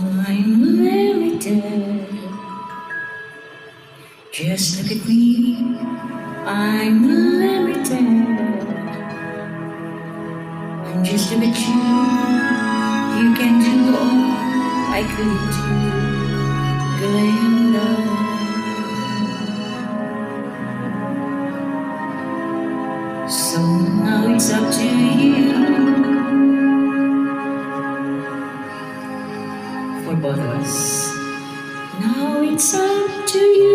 I'm limited. Just look at me. I'm limited. I'm just a bit you. You can do all I could do, Glenda. So now it's up to you. For both of us. Now it's up to you.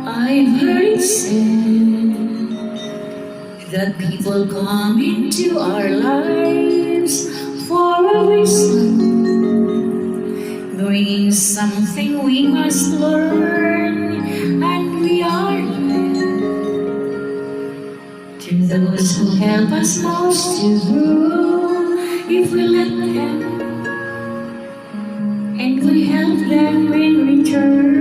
I've heard it said that people come into our lives for a reason, bringing something we must learn, and we are here to those who help us most to grow, if we let them, and we help them in return.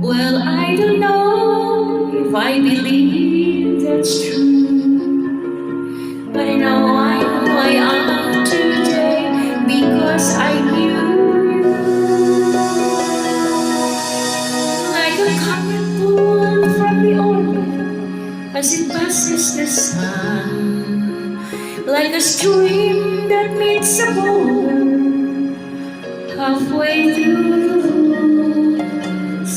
Well, I don't know if I believe that's true, but I know I am today because I knew, like a comet pulled from the orbit as it passes the sun, like a stream that meets a boulder halfway through the woods.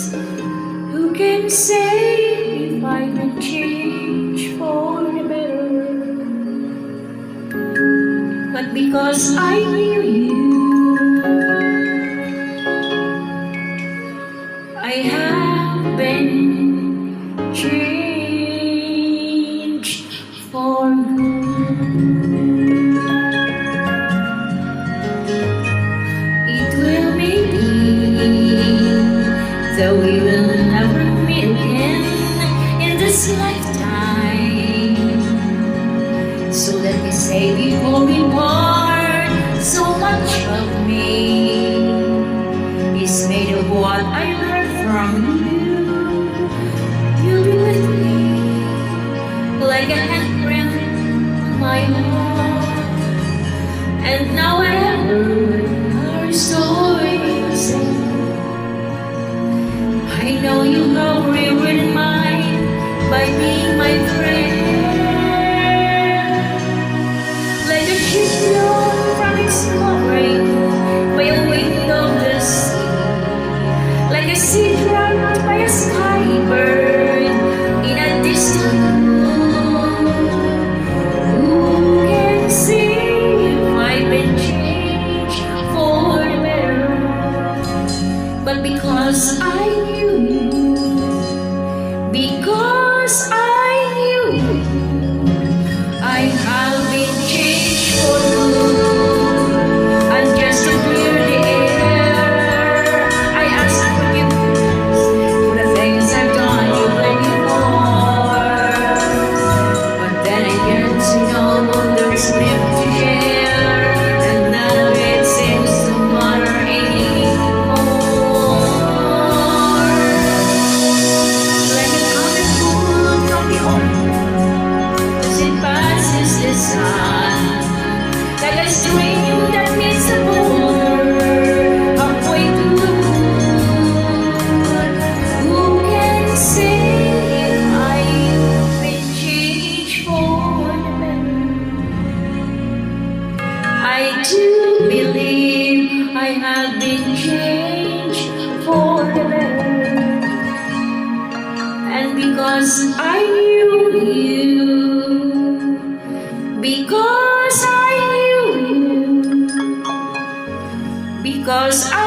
Who can say if I can change for the better? But because I knew you, I have been changed for good. It will maybe, though we will never meet again in this lifetime. So let me say before we part, so much of me is made of what I learned from you. You'll be with me like a handprint on my heart, and now whatever our stories end, I know you have rewritten mine by being my friend. Like a ship blown from exploring by a wind of the sea, like a sea drowned by a skybird in a distant pool. Who can say if I've been changed for the better? But because I knew you, because I knew you, I have been changed for good. And just to clear the air, I ask forgiveness for the things I've done you blame me for. But then again, you know there's left to share, and none of it seems to matter anymore. Like a comet pulled from the orbit as it passes the sun, like a stream that meets the boulder halfway through the wood. Who can say if I've been changed for the better? I do believe I have been changed for the better. And because I knew you, because I knew you, because I